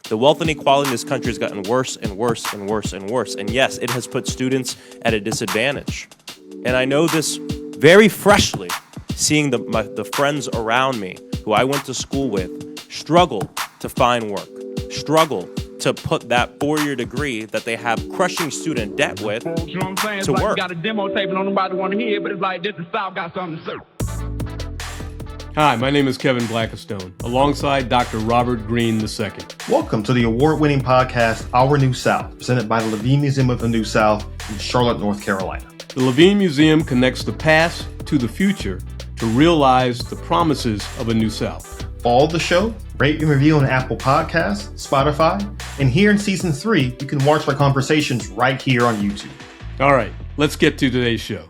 The wealth inequality in this country has gotten worse and worse and worse and worse. And yes, it has put students at a disadvantage. And I know this very freshly, seeing the friends around me who I went to school with struggle to find work, struggle to put that four-year degree that they have crushing student debt with You know what I'm saying? It's to like work. you got a demo tape and nobody want to hear it, but it's like this the South got something to say. Hi, my name is Kevin Blackistone, alongside Dr. Robert Green II. Welcome to the award-winning podcast, Our New South, presented by the Levine Museum of the New South in Charlotte, North Carolina. The Levine Museum connects the past to the future to realize the promises of a New South. Follow the show, rate and review on Apple Podcasts, Spotify, and here in Season 3, you can watch our conversations right here on YouTube. All right, let's get to today's show.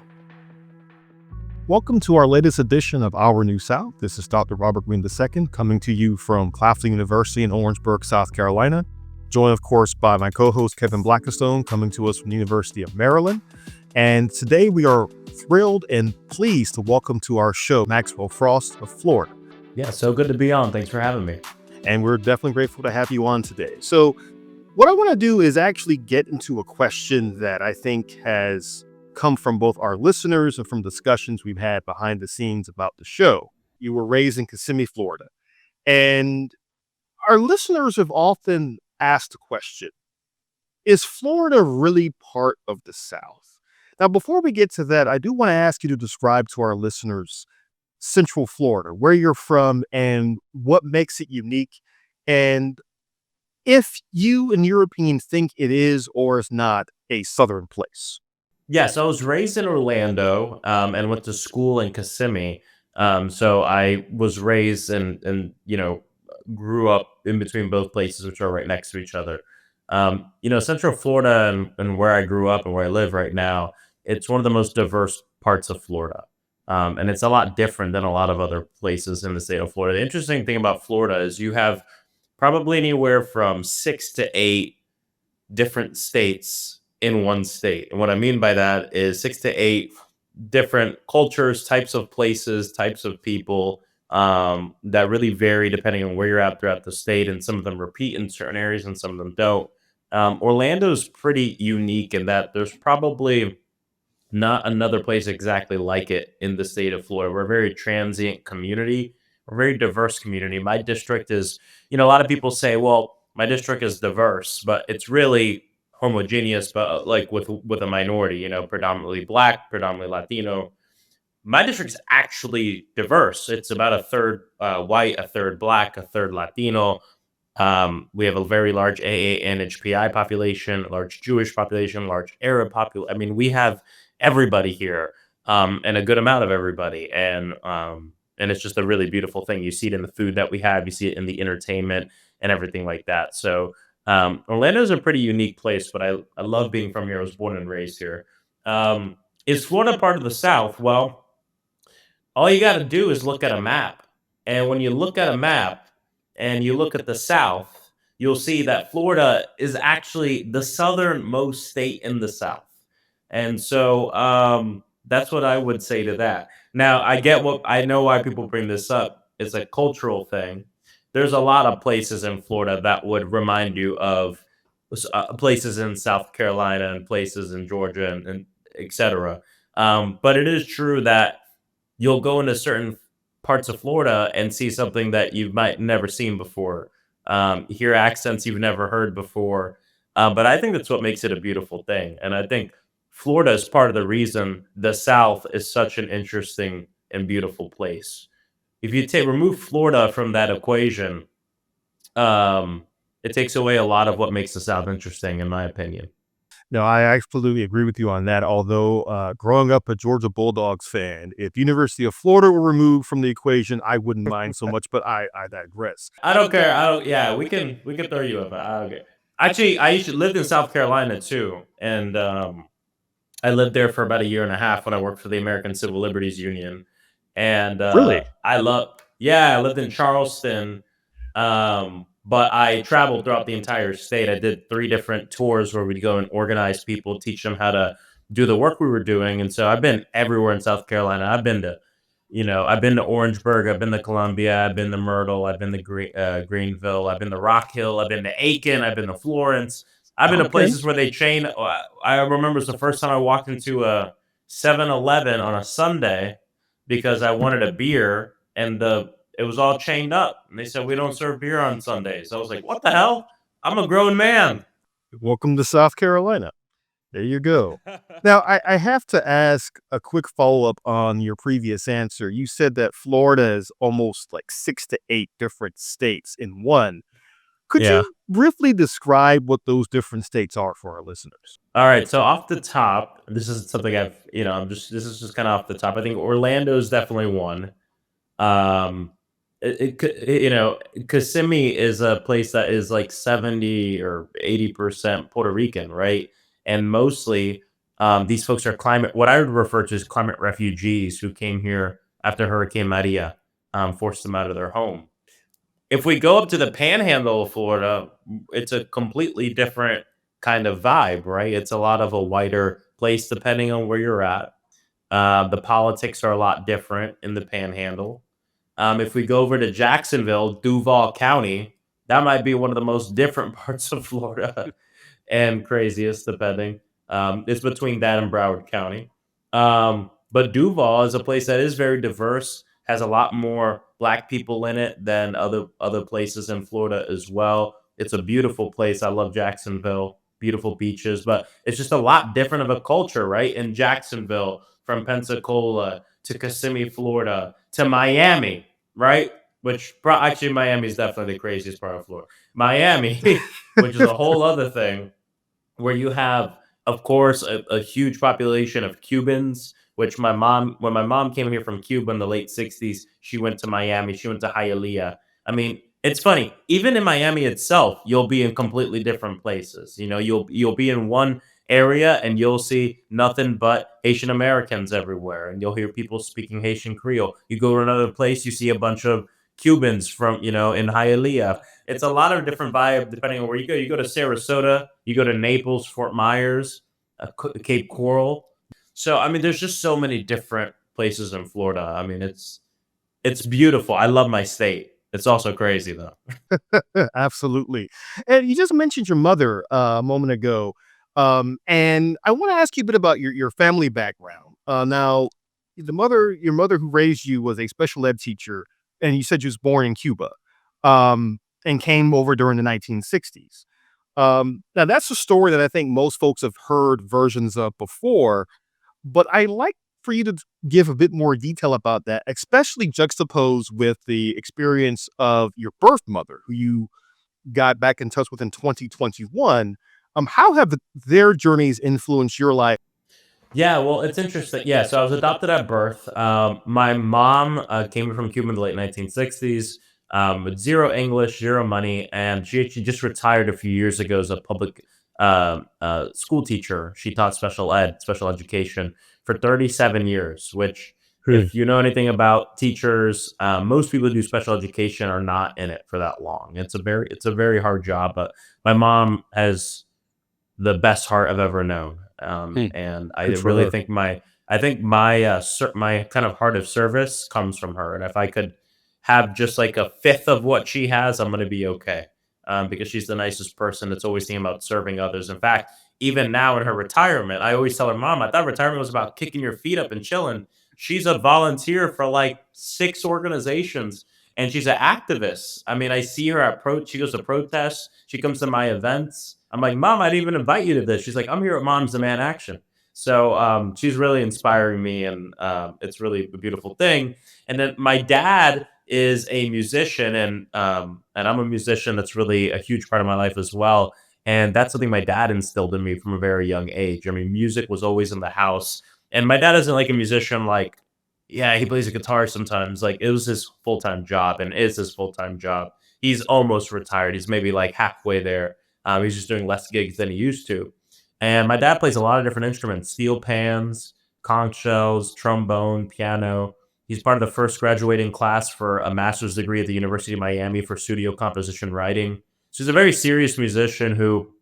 Welcome to our latest edition of Our New South. This is Dr. Robert Green II coming to you from Claflin University in Orangeburg, South Carolina. Joined, of course, by my co-host Kevin Blackistone coming to us from the University of Maryland. And today we are thrilled and pleased to welcome to our show Maxwell Frost of Florida. Yeah, so good to be on. Thanks for having me. And we're definitely grateful to have you on today. So what I want to do is actually get into a question that I think has come from both our listeners and from discussions we've had behind the scenes about the show. You were raised in Kissimmee, Florida, and our listeners have often asked the question, is Florida really part of the South? Now, before we get to that, I do want to ask you to describe to our listeners Central Florida, where you're from and what makes it unique, and if you, in your opinion, think it is or is not a Southern place. Yes, I was raised in Orlando and went to school in Kissimmee. So I was raised and grew up in between both places, which are right next to each other. Central Florida and where I grew up and where I live right now, it's one of the most diverse parts of Florida. And it's a lot different than a lot of other places in the state of Florida. The interesting thing about Florida is you have probably anywhere from 6 to 8 different states in one state. And what I mean by that is 6 to 8 different cultures, types of places, types of people that really vary depending on where you're at throughout the state. And some of them repeat in certain areas and some of them don't. Orlando's pretty unique in that there's probably not another place exactly like it in the state of Florida. We're a very transient community. We're a very diverse community. My district is, a lot of people say, well, my district is diverse, but it's really homogeneous, but like with a minority, predominantly Black, predominantly Latino. My district is actually diverse. It's about a third white, a third Black, a third Latino. We have a very large AA and HPI population, a large Jewish population, large Arab population. I mean, we have everybody here, and a good amount of everybody. And it's just a really beautiful thing. You see it in the food that we have, you see it in the entertainment and everything like that. So Orlando is a pretty unique place, but I love being from here. I was born and raised here. Is Florida part of the South? Well, all you got to do is look at a map. And when you look at a map and you look at the South, you'll see that Florida is actually the southernmost state in the South. And so that's what I would say to that. Now, I know why people bring this up. It's a cultural thing. There's a lot of places in Florida that would remind you of places in South Carolina and places in Georgia and et cetera. But it is true that you'll go into certain parts of Florida and see something that you might never seen before, hear accents you've never heard before. But I think that's what makes it a beautiful thing. And I think Florida is part of the reason the South is such an interesting and beautiful place. If you remove Florida from that equation, it takes away a lot of what makes the South interesting, in my opinion. No, I absolutely agree with you on that. Although growing up a Georgia Bulldogs fan, if University of Florida were removed from the equation, I wouldn't mind so much, but I digress. I don't care. Yeah, we can throw you up. Okay. Actually, I lived in South Carolina too. And I lived there for about a year and a half when I worked for the American Civil Liberties Union. And Really? I lived in Charleston, but I traveled throughout the entire state. I did 3 different tours where we'd go and organize people, teach them how to do the work we were doing. And so I've been everywhere in South Carolina. I've been to I've been to Orangeburg, I've been to Columbia, I've been to Myrtle, I've been to Greenville, I've been to Rock Hill, I've been to Aiken, I've been to Florence. I've been to Okay. places where they chain. I remember it was the first time I walked into a 7-Eleven on a Sunday because I wanted a beer, and it was all chained up. And they said, we don't serve beer on Sundays. I was like, what the hell? I'm a grown man. Welcome to South Carolina. There you go. Now, I have to ask a quick follow-up on your previous answer. You said that Florida is almost like 6 to 8 different states in one. Could Yeah. you briefly describe what those different states are for our listeners? All right. So off the top, this is something this is just kind of off the top. I think Orlando is definitely one. Kissimmee is a place that is like 70 or 80% Puerto Rican, right? And mostly these folks are what I would refer to as climate refugees who came here after Hurricane Maria forced them out of their home. If we go up to the panhandle of Florida, it's a completely different kind of vibe, right? It's a lot of a whiter place depending on where you're at. The politics are a lot different in the panhandle. If we go over to Jacksonville, Duval County, that might be one of the most different parts of Florida and craziest, depending. It's between that and Broward County. But Duval is a place that is very diverse, has a lot more Black people in it than other places in Florida as well. It's a beautiful place. I love Jacksonville, beautiful beaches, but it's just a lot different of a culture, right? In Jacksonville, from Pensacola to Kissimmee, Florida, to Miami, right? Actually, Miami is definitely the craziest part of Florida. Miami, which is a whole other thing, where you have, of course, a huge population of Cubans, when my mom came here from Cuba in the late 60s, she went to Miami, she went to Hialeah. I mean, it's funny, even in Miami itself, you'll be in completely different places. You'll be in one area and you'll see nothing but Haitian Americans everywhere, and you'll hear people speaking Haitian Creole. You go to another place, you see a bunch of Cubans from, in Hialeah. It's a lot of different vibe depending on where you go. You go to Sarasota, you go to Naples, Fort Myers, Cape Coral. So, I mean, there's just so many different places in Florida. I mean, it's beautiful. I love my state. It's also crazy, though. Absolutely. And you just mentioned your mother a moment ago. And I want to ask you a bit about your family background. Now, your mother who raised you was a special ed teacher, and you said you was born in Cuba, and came over during the 1960s. Now, that's a story that I think most folks have heard versions of before, but I like for you to give a bit more detail about that, especially juxtaposed with the experience of your birth mother, who you got back in touch with in 2021. How have their journeys influenced your life? Yeah, well, it's interesting. Yeah, so I was adopted at birth. My mom came from Cuba in the late 1960s, with zero English, zero money, and she just retired a few years ago as a public school teacher. She taught special education for 37 years, which, if you know anything about teachers, most people who do special education are not in it for that long. It's a very hard job, but my mom has the best heart I've ever known. And I Good for really her. think my kind of heart of service comes from her. And if I could have just like a fifth of what she has, I'm going to be okay. Because she's the nicest person that's always thinking about serving others. In fact, even now in her retirement, I always tell her, Mom, I thought retirement was about kicking your feet up and chilling. She's a volunteer for like 6 organizations, and she's an activist. I mean, I see her she goes to protests. She comes to my events. I'm like, Mom, I didn't even invite you to this. She's like, I'm here at Mom's Demand Action. So she's really inspiring me, and it's really a beautiful thing. And then my dad is a musician, and I'm a musician. That's really a huge part of my life as well. And that's something my dad instilled in me from a very young age. I mean, music was always in the house. And my dad isn't like a musician, like, yeah, he plays a guitar sometimes. Like, it was his full-time job and is his full-time job. He's almost retired. He's maybe like halfway there. He's just doing less gigs than he used to. And my dad plays a lot of different instruments: steel pans, conch shells, trombone, piano. He's part of the first graduating class for a master's degree at the University of Miami for studio composition writing. So he's a very serious musician who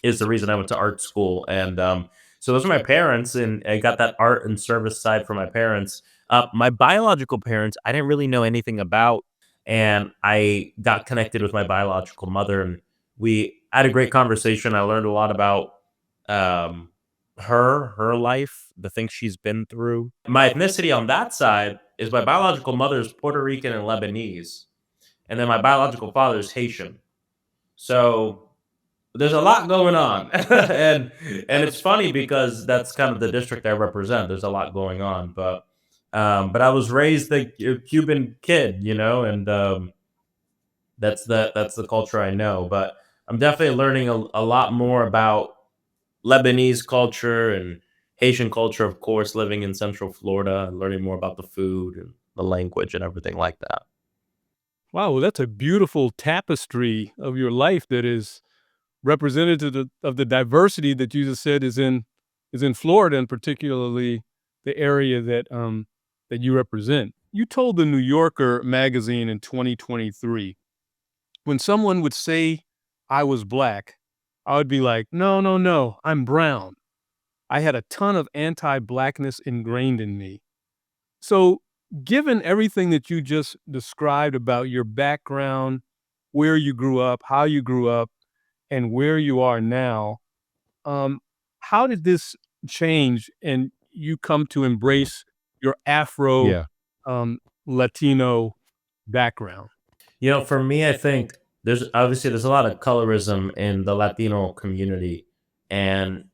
is the reason I went to art school. And so those are my parents, and I got that art and service side from my parents. My biological parents, I didn't really know anything about, and I got connected with my biological mother, and we had a great conversation. I learned a lot about um, her life, the things she's been through. My ethnicity on that side is my biological mother is Puerto Rican and Lebanese, and then my biological father is Haitian. So there's a lot going on, and it's funny because that's kind of the district I represent. There's a lot going on, but I was raised a Cuban kid, and that's the culture I know. But I'm definitely learning a lot more about Lebanese culture and Haitian culture, of course, living in Central Florida and learning more about the food and the language and everything like that. Wow, well, that's a beautiful tapestry of your life that is representative of the diversity that you just said is in Florida, and particularly the area that you represent. You told the New Yorker magazine in 2023, when someone would say I was black, I would be like, no, no, no, I'm brown. I had a ton of anti-blackness ingrained in me. So, given everything that you just described about your background, where you grew up, how you grew up, and where you are now, um, how did this change and you come to embrace your Afro Yeah. Latino background? For me, I think there's a lot of colorism in the Latino community, and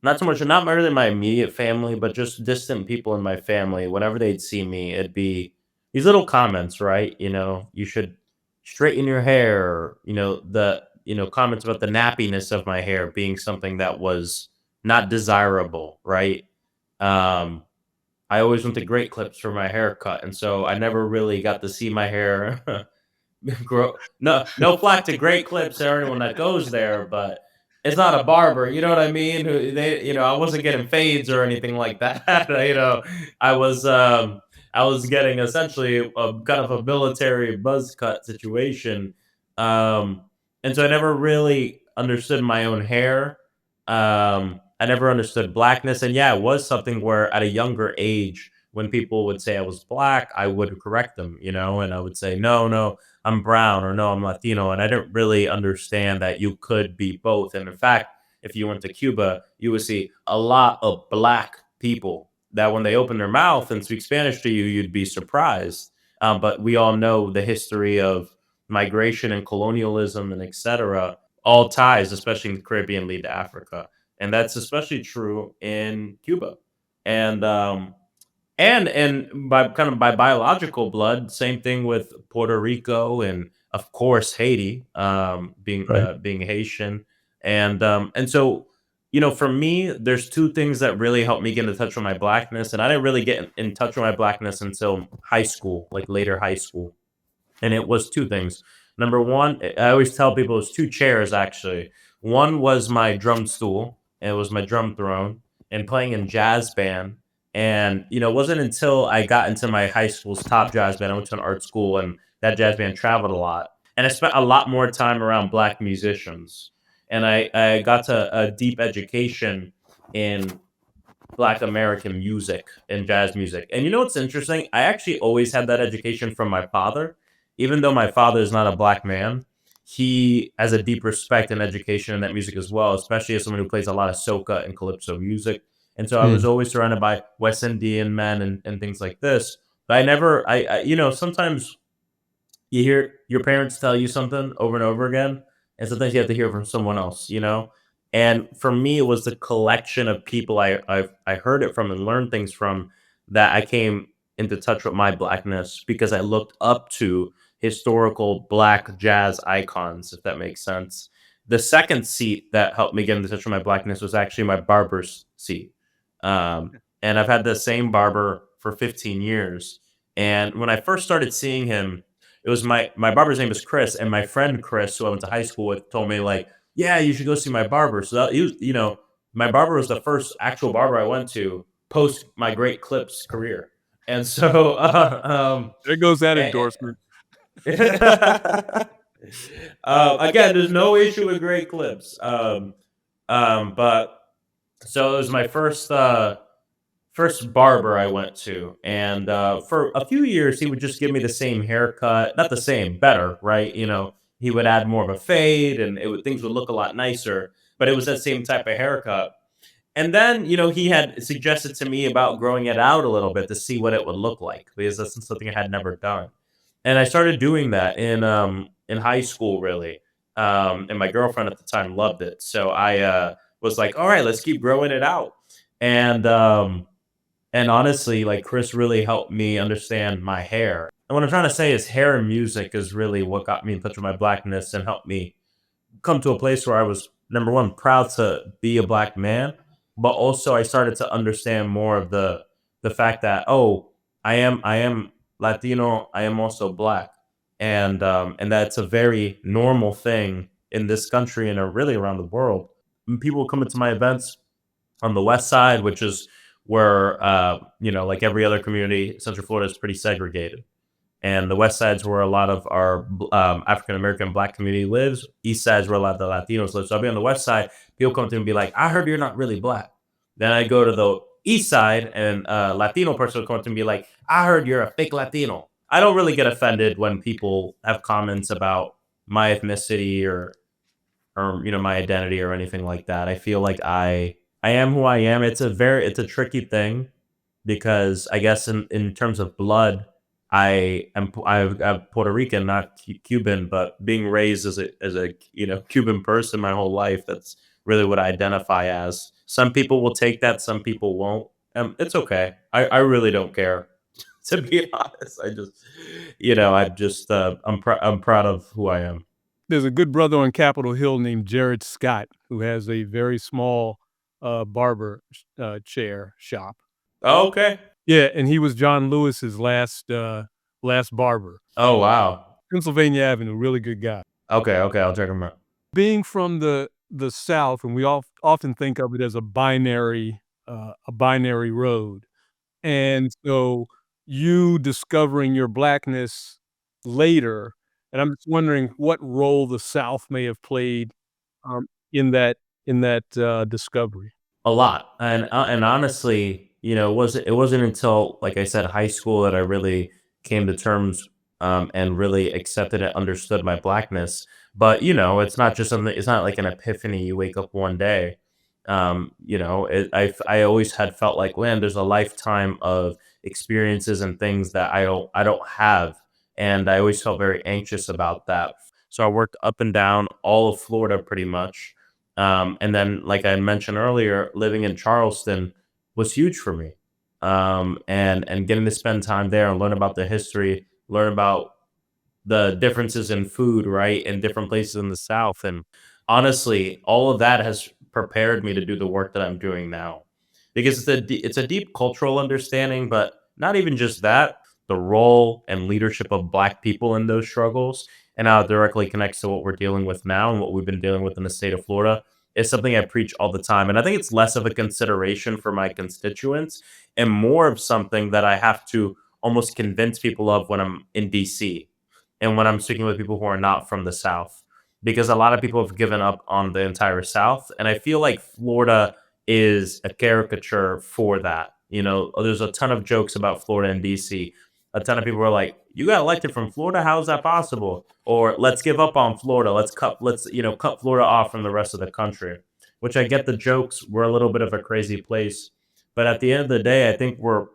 not really my immediate family, but just distant people in my family. Whenever they'd see me, it'd be these little comments, right? You should straighten your hair. Or, comments about the nappiness of my hair being something that was not desirable, right? Um, I always went to great clips for my haircut, and so I never really got to see my hair grow. No flack to great clips or anyone that goes there, but it's not a barber. You know what I mean? I wasn't getting fades or anything like that. I was I was getting essentially a kind of a military buzz cut situation, um, and so I never really understood my own hair. I never understood blackness, and yeah, it was something where at a younger age, when people would say I was black, I would correct them, and I would say, no, no, I'm brown, or no, I'm Latino. And I didn't really understand that you could be both. And in fact, if you went to Cuba, you would see a lot of black people that when they open their mouth and speak Spanish to you, you'd be surprised. But we all know the history of migration and colonialism and etc. All ties, especially in the Caribbean, lead to Africa. And that's especially true in Cuba. And and by biological blood, same thing with Puerto Rico and of course Haiti, Right. being Haitian, and so for me, there's two things that really helped me get in touch with my blackness, and I didn't really get in touch with my blackness until high school, like later high school, and it was two things. Number one, I always tell people it was two chairs actually. One was my drum stool, and it was my drum throne, and playing in jazz band. And it wasn't until I got into my high school's top jazz band. I went to an art school, and that jazz band traveled a lot, and I spent a lot more time around black musicians. And I got to a deep education in Black American music and jazz music. And you know what's interesting? I actually always had that education from my father. Even though my father is not a black man, he has a deep respect and education in that music as well, especially as someone who plays a lot of soca and calypso music. And so I was Mm. always surrounded by West Indian men and things like this. But sometimes you hear your parents tell you something over and over again, and sometimes you have to hear it from someone else. And for me, it was the collection of people I heard it from and learned things from that I came into touch with my blackness because I looked up to historical black jazz icons, if that makes sense. The second seat that helped me get into touch with my blackness was actually my barber's seat. And I've had the same barber for 15 years. And when I first started seeing him, it was my barber's name is Chris, and my friend Chris, who I went to high school with, told me like, "Yeah, you should go see my barber." So that, he was, my barber was the first actual barber I went to post my Great Clips career, and so There goes that eh, endorsement. again, there's no issue with Great Clips, but so it was my first barber I went to, and for a few years he would just give me the same haircut, not the same, better, right? He would add more of a fade, and things would look a lot nicer, but it was that same type of haircut. And then, he had suggested to me about growing it out a little bit to see what it would look like, because that's something I had never done. And I started doing that in high school, really. And my girlfriend at the time loved it, so I was like, "All right, let's keep growing it out." And and honestly, like, Chris really helped me understand my hair. And what I'm trying to say is, hair and music is really what got me in touch with my blackness and helped me come to a place where I was, number one, proud to be a black man, but also I started to understand more of the fact that, oh, I am Latino, I am also black, and that's a very normal thing in this country and really around the world. When people come into my events on the west side, which is where like every other community, Central Florida is pretty segregated. And the west side's where a lot of our African American black community lives. East side's where a lot of the Latinos live. So I'll be on the west side. People come to me and be like, "I heard you're not really black." Then I go to the east side, and a Latino person will come to me and be like, "I heard you're a fake Latino." I don't really get offended when people have comments about my ethnicity or my identity or anything like that. I feel like I am who I am. It's a tricky thing, because I guess in terms of blood, I'm Puerto Rican, not Cuban, but being raised as a Cuban person my whole life, that's really what I identify as. Some people will take that, some people won't. It's okay. I really don't care. To be honest, I'm proud of who I am. There's a good brother on Capitol Hill named Jared Scott who has a very small barber chair shop. Oh, okay. Yeah, and he was John Lewis's last barber. Oh, wow. Pennsylvania Avenue, really good guy. Okay, I'll check him out. Being from the South, and we often think of it as a binary road, and so you discovering your blackness later, and I'm just wondering what role the South may have played in that discovery. A lot, and honestly, it wasn't until, like I said, high school that I really came to terms and really accepted and understood my blackness. But it's not just something. It's not like an epiphany. You wake up one day. I always had felt like, man, there's a lifetime of experiences and things that I don't have, and I always felt very anxious about that. So I worked up and down all of Florida pretty much. And then, like I mentioned earlier, living in Charleston was huge for me. And getting to spend time there and learn about the history, learn about the differences in food, right, in different places in the South. And honestly, all of that has prepared me to do the work that I'm doing now, because it's a deep cultural understanding, but not even just that, the role and leadership of Black people in those struggles, and how it directly connects to what we're dealing with now and what we've been dealing with in the state of Florida, is something I preach all the time. And I think it's less of a consideration for my constituents and more of something that I have to almost convince people of when I'm in DC and when I'm speaking with people who are not from the South, because a lot of people have given up on the entire South. And I feel like Florida is a caricature for that. There's a ton of jokes about Florida and DC. A ton of people are like, "You got elected from Florida? How is that possible?" Or, "Let's give up on Florida. Let's cut Florida off from the rest of the country." Which, I get the jokes. We're a little bit of a crazy place, but at the end of the day, I think we're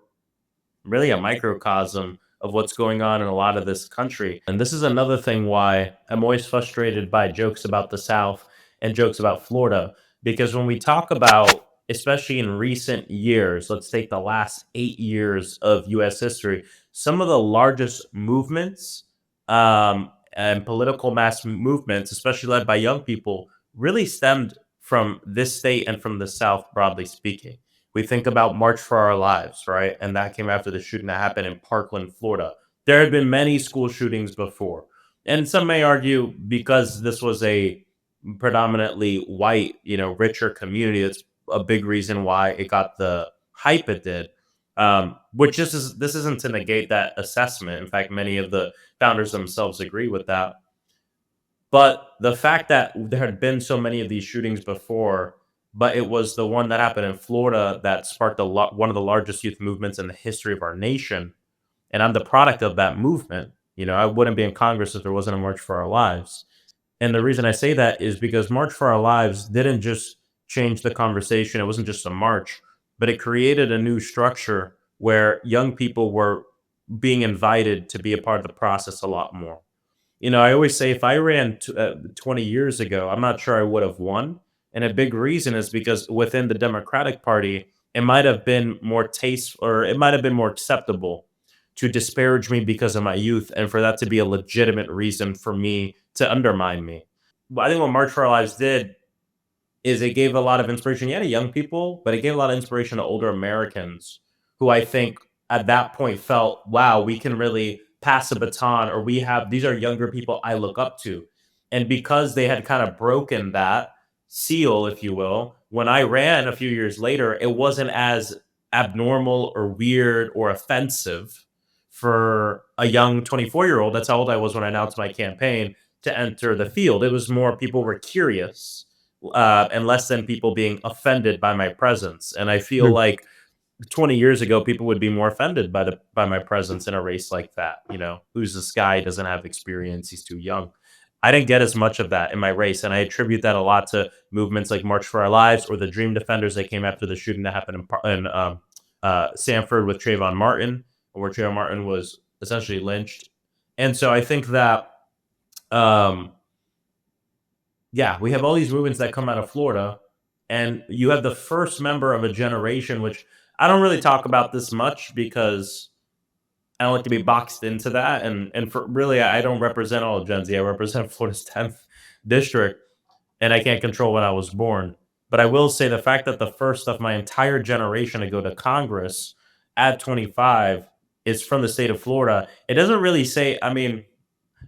really a microcosm of what's going on in a lot of this country. And this is another thing why I'm always frustrated by jokes about the South and jokes about Florida, because when we talk about, especially in recent years, let's take the last 8 years of U.S. history, some of the largest movements and political mass movements, especially led by young people, really stemmed from this state and from the South, broadly speaking. We think about March for Our Lives, right? And that came after the shooting that happened in Parkland, Florida. There had been many school shootings before. And some may argue, because this was a predominantly white, richer community, that's a big reason why it got the hype it did. Which this isn't to negate that assessment. In fact, many of the founders themselves agree with that. But the fact that there had been so many of these shootings before but it was the one that happened in Florida that sparked one of the largest youth movements in the history of our nation. And I'm the product of that movement. I wouldn't be in Congress if there wasn't a March for Our Lives. And the reason I say that is because March for Our Lives didn't just change the conversation. It wasn't just a march, but it created a new structure where young people were being invited to be a part of the process a lot more. I always say if I ran 20 years ago, I'm not sure I would have won. And a big reason is because within the Democratic Party, it might have been more or it might have been more acceptable to disparage me because of my youth, and for that to be a legitimate reason for me to undermine me. But I think what March for Our Lives did is it gave a lot of inspiration, to young people, but it gave a lot of inspiration to older Americans who I think at that point felt, wow, we can really pass a baton, or these are younger people I look up to. And because they had kind of broken that seal, if you will, when I ran a few years later, it wasn't as abnormal or weird or offensive for a young 24-year-old, that's how old I was when I announced my campaign, to enter the field. It was more people were curious, and less than people being offended by my presence. And I feel like 20 years ago, people would be more offended by my presence in a race like that. Who's this guy? He doesn't have experience. He's too young. I didn't get as much of that in my race, and I attribute that a lot to movements like March for Our Lives or the Dream Defenders that came after the shooting that happened in Sanford with Trayvon Martin, where Trayvon Martin was essentially lynched. And so I think that, we have all these movements that come out of Florida, and you have the first member of a generation, which I don't really talk about this much because I don't like to be boxed into that. And for really, I don't represent all of Gen Z. I represent Florida's 10th district, and I can't control when I was born. But I will say the fact that the first of my entire generation to go to Congress at 25 is from the state of Florida. It doesn't really say, a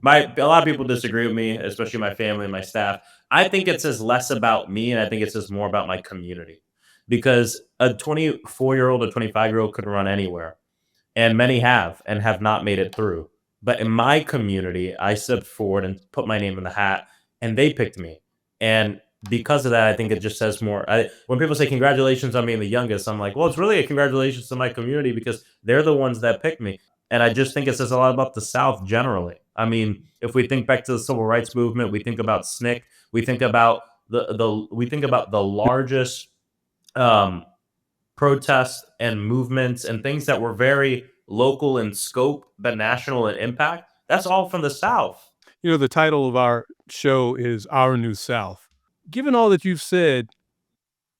lot of people disagree with me, especially my family and my staff. I think it says less about me, and I think it says more about my community. Because a 24-year-old or 25-year-old could run anywhere, and many have and have not made it through. But in my community, I stepped forward and put my name in the hat, and they picked me. And because of that, I think it just says more. When people say congratulations on being the youngest, I'm like, well, it's really a congratulations to my community because they're the ones that picked me. And I just think it says a lot about the South generally. If we think back to the civil rights movement, we think about SNCC, we think about the largest protests and movements and things that were very local in scope but national in impact. That's all from the South. The title of our show is Our New South. Given all that you've said,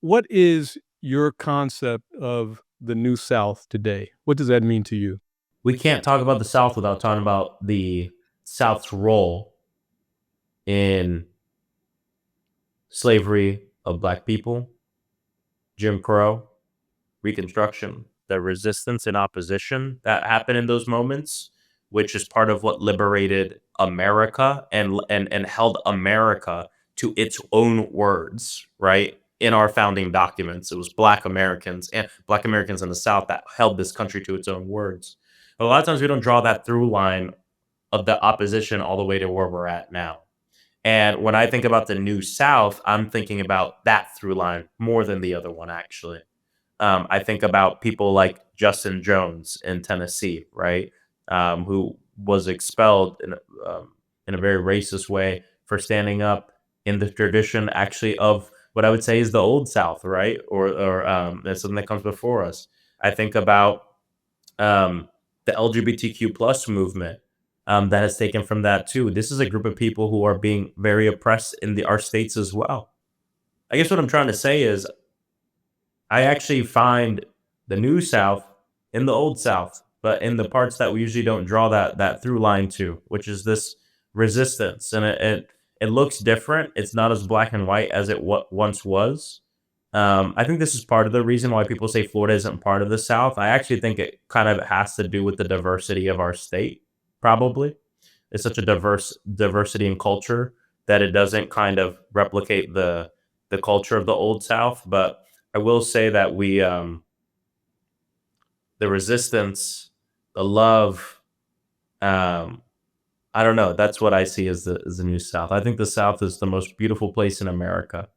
what is your concept of the New South today? What does that mean to you? We can't talk about the South without talking about the South's role in slavery of Black people, Jim Crow, Reconstruction, the resistance and opposition that happened in those moments, which is part of what liberated America and held America to its own words, right? In our founding documents, it was Black Americans in the South that held this country to its own words. But a lot of times we don't draw that through line of the opposition all the way to where we're at now. And when I think about the New South, I'm thinking about that through line more than the other one, actually. I think about people like Justin Jones in Tennessee, right? Who was expelled in a very racist way for standing up in the tradition, actually, of what I would say is the Old South, right? Or that's something that comes before us. I think about the LGBTQ plus movement that has taken from that too. This is a group of people who are being very oppressed in our states as well. I guess what I'm trying to say is I actually find the New South in the Old South, but in the parts that we usually don't draw that through line to, which is this resistance. And it looks different. It's not as black and white as it once was. I think this is part of the reason why people say Florida isn't part of the South. I actually think it kind of has to do with the diversity of our state, probably. It's such a diversity in culture that it doesn't kind of replicate the culture of the Old South. But I will say that we, the resistance, the love, I don't know. That's what I see as the New South. I think the South is the most beautiful place in America.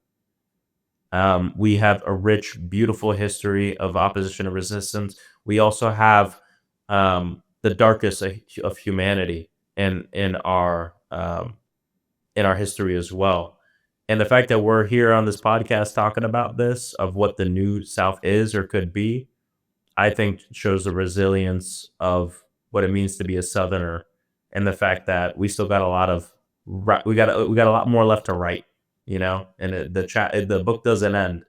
We have a rich, beautiful history of opposition and resistance. We also have the darkest of humanity in our history as well. And the fact that we're here on this podcast talking about this, of what the New South is or could be, I think shows the resilience of what it means to be a Southerner, and the fact that we still got a lot of we got a lot more left to write, and the book doesn't end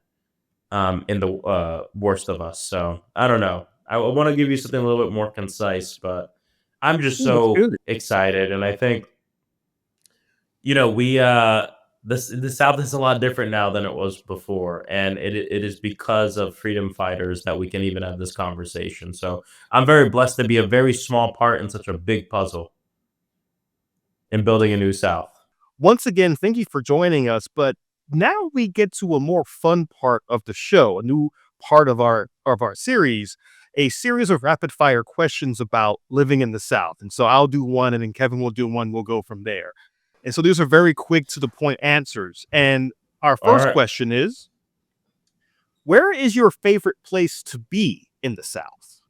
in the worst of us. So I don't know. I want to give you something a little bit more concise, but I'm just so excited, and I think we the South is a lot different now than it was before, and it is because of freedom fighters that we can even have this conversation. So I'm very blessed to be a very small part in such a big puzzle in building a new South. Once again, thank you for joining us. But now we get to a more fun part of the show, a new part of our series, a series of rapid fire questions about living in the South. And so I'll do one, and then Kevin will do one. We'll go from there. And so these are very quick to the point answers. And our first question is, where is your favorite place to be in the South?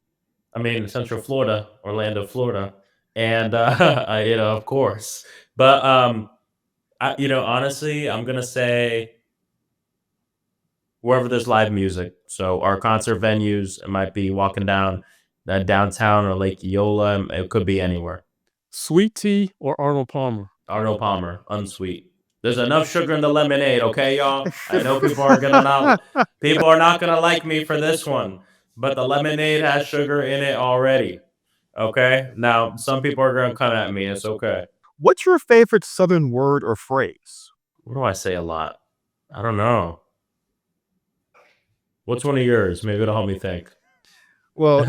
I mean, Central Florida, Orlando, Florida. And, of course. But, honestly, I'm going to say wherever there's live music. So our concert venues, it might be walking down downtown or Lake Eola. It could be anywhere. Sweet tea or Arnold Palmer? Arnold Palmer, unsweet. There's enough sugar in the lemonade, okay, y'all? I know people are not gonna like me for this one, but the lemonade has sugar in it already. Okay? Now, some people are gonna come at me. It's okay. What's your favorite Southern word or phrase? What do I say a lot? I don't know. What's one of yours? Maybe it'll help me think. Well,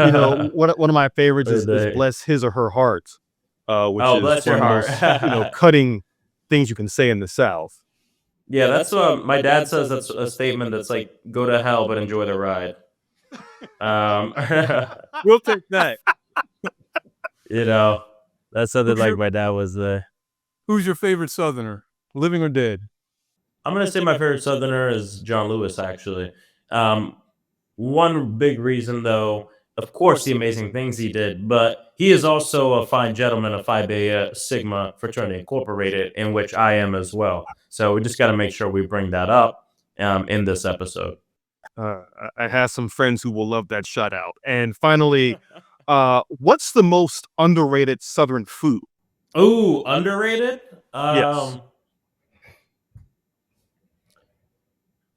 one of my favorites is bless his or her heart. Which is bless your heart. Most, cutting things you can say in the South. Yeah, that's what my dad says. That's a statement that's like, go to hell, but enjoy the ride. We'll take that. That sounded like my dad was there. Who's your favorite Southerner, living or dead? I'm going to say my favorite Southerner is John Lewis, actually. One big reason, though, of course, the amazing things he did, but he is also a fine gentleman of Phi Beta Sigma Fraternity Incorporated, in which I am as well. So we just got to make sure we bring that up in this episode. I have some friends who will love that shout out. And finally, what's the most underrated Southern food? Ooh, underrated? Yes.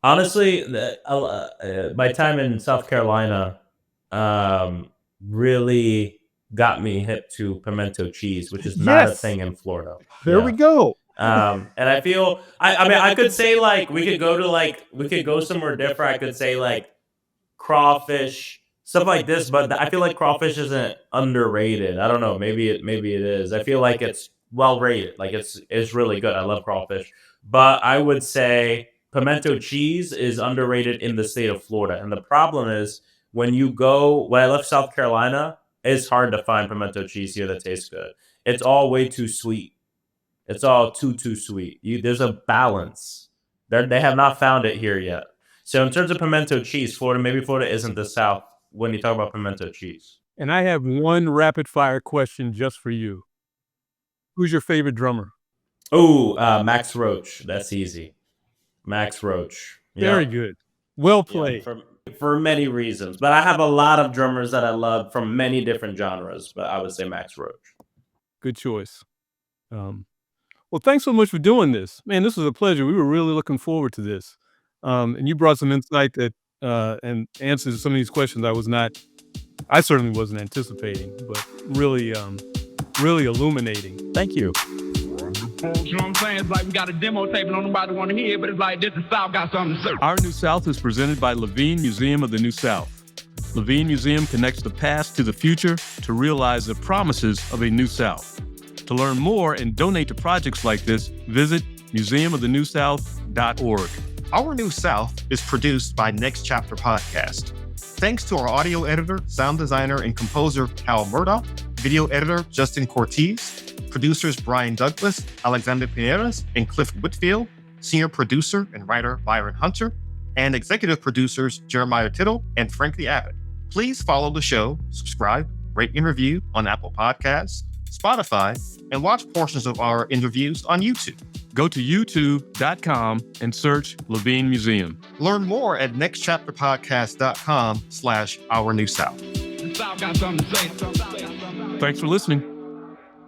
Honestly, my time in South Carolina really got me hip to pimento cheese, which is not a thing in Florida. There we go. And I feel, I mean, I could say we could go somewhere different. I could say crawfish, stuff like this, but I feel like crawfish isn't underrated. I don't know. Maybe it is. I feel like it's well rated. It's really good. I love crawfish, but I would say pimento cheese is underrated in the state of Florida. And the problem is, when I left South Carolina, it's hard to find pimento cheese here that tastes good. It's all way too sweet. It's all too sweet. There's a balance. They have not found it here yet. So in terms of pimento cheese, maybe Florida isn't the South when you talk about pimento cheese. And I have one rapid fire question just for you. Who's your favorite drummer? Oh, Max Roach. That's easy. Max Roach. Very good. Well played. Yeah, for many reasons, but I have a lot of drummers that I love from many different genres, but I would say Max Roach. Good choice. Well, thanks so much for doing this. Man, this was a pleasure. We were really looking forward to this. And you brought some insight that and answers to some of these questions I certainly wasn't anticipating, but really illuminating. Thank you. You know what I'm saying? It's like we got a demo tape and nobody want to hear it, but it's like this the South got something to say. Our New South is presented by Levine Museum of the New South. Levine Museum connects the past to the future to realize the promises of a New South. To learn more and donate to projects like this, visit museumofthenewsouth.org. Our New South is produced by Next Chapter Podcast. Thanks to our audio editor, sound designer, and composer, Cal Murdoch, video editor, Justin Cortez, producers, Brian Douglas, Alexander Pineras, and Cliff Whitfield, senior producer and writer, Byron Hunter, and executive producers Jeremiah Tittle and Frank the Abbott. Please follow the show, subscribe, rate and review on Apple Podcasts, Spotify, and watch portions of our interviews on YouTube. Go to youtube.com and search Levine Museum. Learn more at nextchapterpodcast.com/Our New South. The South got something to say. Thanks for listening.